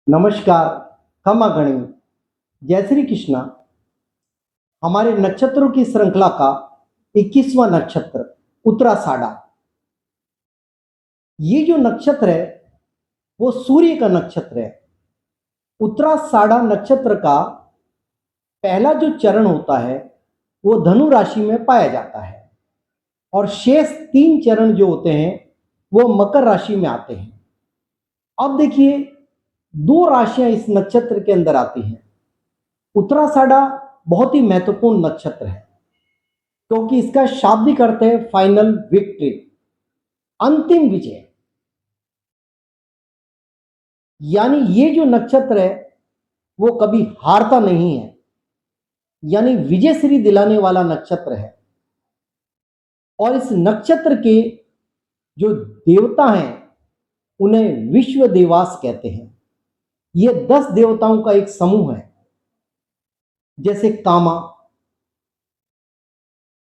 नमस्कार, खमा गणी, जय श्री कृष्णा। हमारे नक्षत्रों की श्रृंखला का 21वां नक्षत्र उत्तराषाढ़ा। ये जो नक्षत्र है वो सूर्य का नक्षत्र है। उत्तराषाढ़ा नक्षत्र का पहला जो चरण होता है वो धनु राशि में पाया जाता है और शेष 3 चरण जो होते हैं वो मकर राशि में आते हैं। अब देखिए, 2 राशियां इस नक्षत्र के अंदर आती हैं। उत्तराषाढ़ा बहुत ही महत्वपूर्ण नक्षत्र है क्योंकि इसका शाब्दिक अर्थ है फाइनल विक्ट्री, अंतिम विजय। यानी ये जो नक्षत्र है वो कभी हारता नहीं है, यानी विजय श्री दिलाने वाला नक्षत्र है। और इस नक्षत्र के जो देवता हैं उन्हें विश्व देवास कहते हैं। ये 10 देवताओं का एक समूह है, जैसे कामा,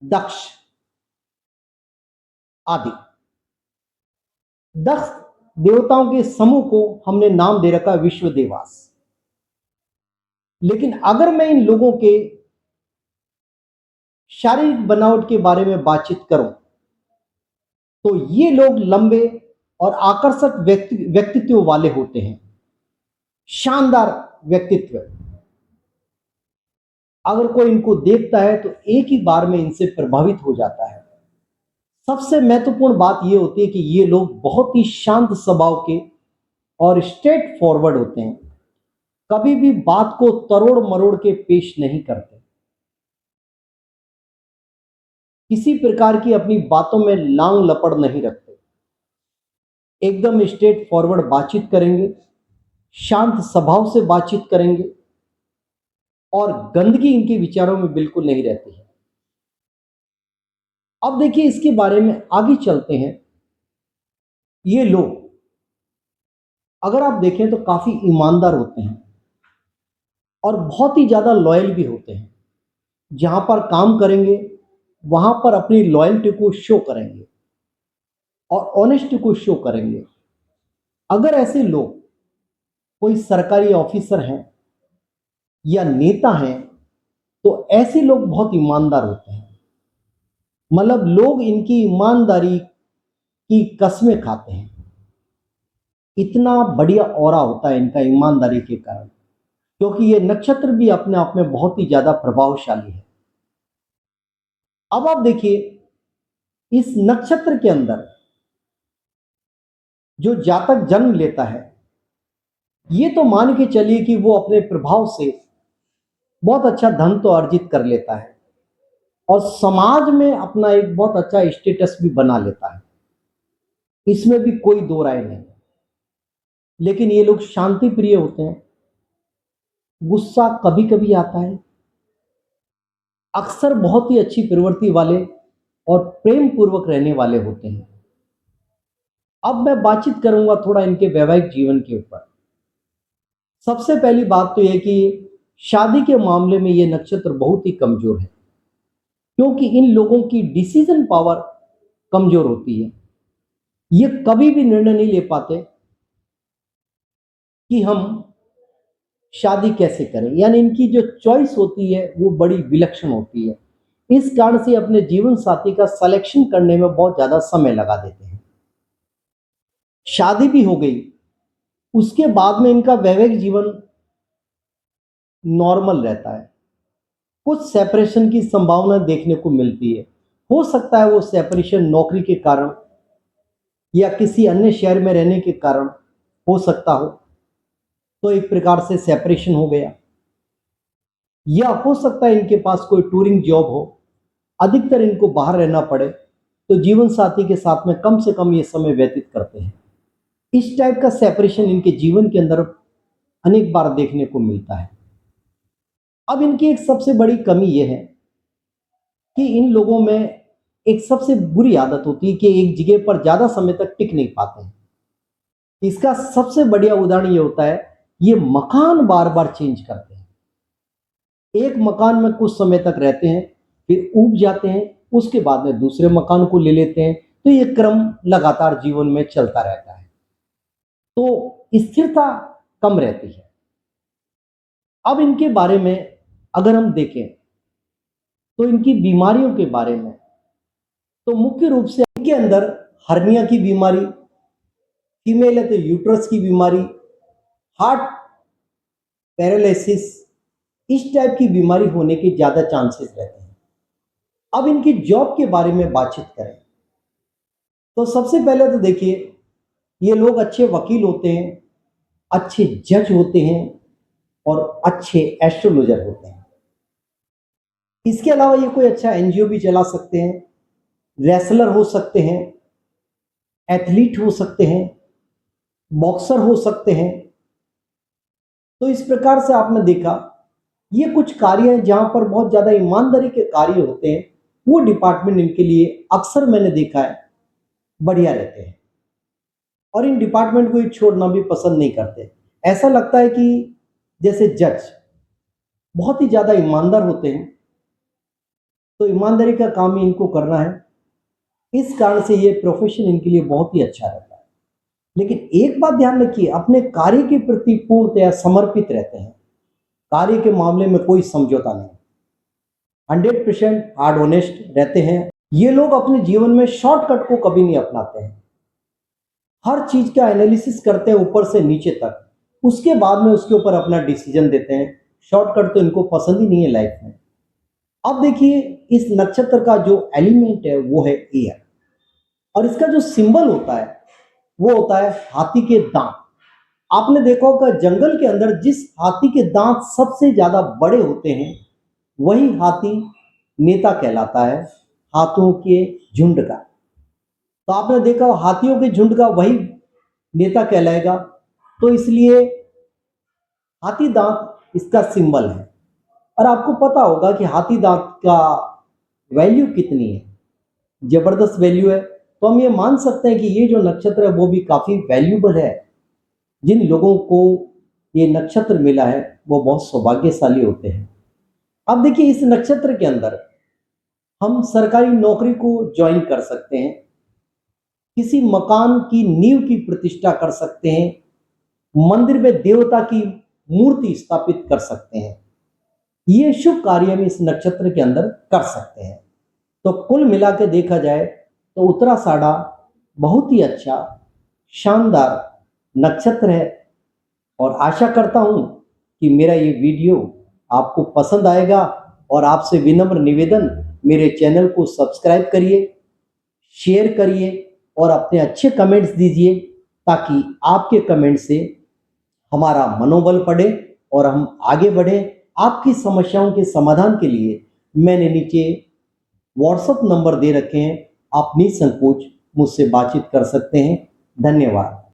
दक्ष आदि। 10 देवताओं के समूह को हमने नाम दे रखा विश्व देवास। लेकिन अगर मैं इन लोगों के शारीरिक बनावट के बारे में बातचीत करूं तो ये लोग लंबे और आकर्षक व्यक्तित्व वाले होते हैं, शानदार व्यक्तित्व। अगर कोई इनको देखता है तो एक ही बार में इनसे प्रभावित हो जाता है। सबसे महत्वपूर्ण बात यह होती है कि ये लोग बहुत ही शांत स्वभाव के और स्ट्रेट फॉरवर्ड होते हैं, कभी भी बात को तरोड़ मरोड़ के पेश नहीं करते, किसी प्रकार की अपनी बातों में लांग लपड़ नहीं रखते, एकदम स्ट्रेट फॉरवर्ड बातचीत करेंगे, शांत स्वभाव से बातचीत करेंगे और गंदगी इनके विचारों में बिल्कुल नहीं रहती है। अब देखिए, इसके बारे में आगे चलते हैं। ये लोग अगर आप देखें तो काफी ईमानदार होते हैं और बहुत ही ज्यादा लॉयल भी होते हैं। जहां पर काम करेंगे वहां पर अपनी लॉयल्टी को शो करेंगे और ऑनेस्टी को शो करेंगे। अगर ऐसे लोग कोई सरकारी ऑफिसर हैं या नेता हैं तो ऐसे लोग बहुत ईमानदार होते हैं। मतलब लोग इनकी ईमानदारी की कस्में खाते हैं। इतना बढ़िया ऑरा होता है इनका ईमानदारी के कारण, क्योंकि ये नक्षत्र भी अपने आप में बहुत ही ज्यादा प्रभावशाली है। अब आप देखिए, इस नक्षत्र के अंदर जो जातक जन्म लेता है ये तो मान के चलिए कि वो अपने प्रभाव से बहुत अच्छा धन तो अर्जित कर लेता है और समाज में अपना एक बहुत अच्छा स्टेटस भी बना लेता है, इसमें भी कोई दो राय नहीं। लेकिन ये लोग शांति प्रिय होते हैं, गुस्सा कभी कभी आता है, अक्सर बहुत ही अच्छी प्रवृत्ति वाले और प्रेम पूर्वक रहने वाले होते हैं। अब मैं बातचीत करूंगा थोड़ा इनके वैवाहिक जीवन के ऊपर। सबसे पहली बात तो यह कि शादी के मामले में यह नक्षत्र बहुत ही कमजोर है, क्योंकि इन लोगों की डिसीजन पावर कमजोर होती है। ये कभी भी निर्णय नहीं ले पाते कि हम शादी कैसे करें, यानी इनकी जो चॉइस होती है वो बड़ी विलक्षण होती है। इस कारण से अपने जीवन साथी का सिलेक्शन करने में बहुत ज्यादा समय लगा देते हैं। शादी भी हो गई, उसके बाद में इनका वैवाहिक जीवन नॉर्मल रहता है। कुछ सेपरेशन की संभावना देखने को मिलती है। हो सकता है वो सेपरेशन नौकरी के कारण या किसी अन्य शहर में रहने के कारण हो सकता हो, तो एक प्रकार से सेपरेशन हो गया। या हो सकता है इनके पास कोई टूरिंग जॉब हो, अधिकतर इनको बाहर रहना पड़े, तो जीवन साथी के साथ में कम से कम ये समय व्यतीत करते हैं। इस टाइप का सेपरेशन इनके जीवन के अंदर अनेक बार देखने को मिलता है। अब इनकी एक सबसे बड़ी कमी यह है कि इन लोगों में एक सबसे बुरी आदत होती है कि एक जगह पर ज्यादा समय तक टिक नहीं पाते हैं। इसका सबसे बढ़िया उदाहरण ये होता है, ये मकान बार बार चेंज करते हैं। एक मकान में कुछ समय तक रहते हैं, फिर ऊब जाते हैं, उसके बाद में दूसरे मकान को ले लेते हैं। तो ये क्रम लगातार जीवन में चलता रहता है। तो स्थिरता कम रहती है। अब इनके बारे में अगर हम देखें तो इनकी बीमारियों के बारे में, तो मुख्य रूप से इनके अंदर हर्निया की बीमारी, फीमेल है तो यूट्रस की बीमारी, हार्ट पैरालिसिस, इस टाइप की बीमारी होने के ज़्यादा चांसेस रहते हैं। अब इनकी जॉब के बारे में बातचीत करें तो सबसे पहले तो देखिए, ये लोग अच्छे वकील होते हैं, अच्छे जज होते हैं और अच्छे एस्ट्रोलॉजर होते हैं। इसके अलावा ये कोई अच्छा एनजीओ भी चला सकते हैं, रेसलर हो सकते हैं, एथलीट हो सकते हैं, बॉक्सर हो सकते हैं। तो इस प्रकार से आपने देखा, ये कुछ कार्य हैं जहां पर बहुत ज्यादा ईमानदारी के कार्य होते हैं, वो डिपार्टमेंट इनके लिए अक्सर मैंने देखा है बढ़िया रहते हैं और इन डिपार्टमेंट को ये छोड़ना भी पसंद नहीं करते। ऐसा लगता है कि जैसे जज बहुत ही ज्यादा ईमानदार होते हैं, तो ईमानदारी का काम ही इनको करना है, इस कारण से ये प्रोफेशन इनके लिए बहुत ही अच्छा रहता है। लेकिन एक बात ध्यान रखिए, अपने कार्य के प्रति पूर्णतया समर्पित रहते हैं, कार्य के मामले में कोई समझौता नहीं, 100% हार्ड ऑनेस्ट रहते हैं। ये लोग अपने जीवन में शॉर्टकट को कभी नहीं अपनाते हैं, हर चीज का एनालिसिस करते हैं ऊपर से नीचे तक, उसके बाद में उसके ऊपर अपना डिसीजन देते हैं। शॉर्टकट तो इनको पसंद ही नहीं है लाइफ में। अब देखिए, इस नक्षत्र का जो एलिमेंट है वो है एयर, और इसका जो सिंबल होता है वो होता है हाथी के दांत। आपने देखा होगा जंगल के अंदर जिस हाथी के दांत सबसे ज्यादा बड़े होते हैं वही हाथी नेता कहलाता है, हाथियों के झुंड का। तो आपने देखा हाथियों के झुंड का वही नेता कहलाएगा, तो इसलिए हाथी दांत इसका सिंबल है। और आपको पता होगा कि हाथी दांत का वैल्यू कितनी है, जबरदस्त वैल्यू है। तो हम ये मान सकते हैं कि ये जो नक्षत्र है वो भी काफी वैल्यूबल है। जिन लोगों को ये नक्षत्र मिला है वो बहुत सौभाग्यशाली होते हैं। अब देखिए, इस नक्षत्र के अंदर हम सरकारी नौकरी को ज्वाइन कर सकते हैं, किसी मकान की नींव की प्रतिष्ठा कर सकते हैं, मंदिर में देवता की मूर्ति स्थापित कर सकते हैं। ये शुभ कार्य हम इस नक्षत्र के अंदर कर सकते हैं। तो कुल मिला के देखा जाए तो उत्तराषाढ़ा बहुत ही अच्छा शानदार नक्षत्र है, और आशा करता हूं कि मेरा ये वीडियो आपको पसंद आएगा। और आपसे विनम्र निवेदन, मेरे चैनल को सब्सक्राइब करिए, शेयर करिए और अपने अच्छे कमेंट्स दीजिए, ताकि आपके कमेंट से हमारा मनोबल बढ़े और हम आगे बढ़ें। आपकी समस्याओं के समाधान के लिए मैंने नीचे व्हाट्सएप नंबर दे रखे हैं, आप निसंकोच मुझसे बातचीत कर सकते हैं। धन्यवाद।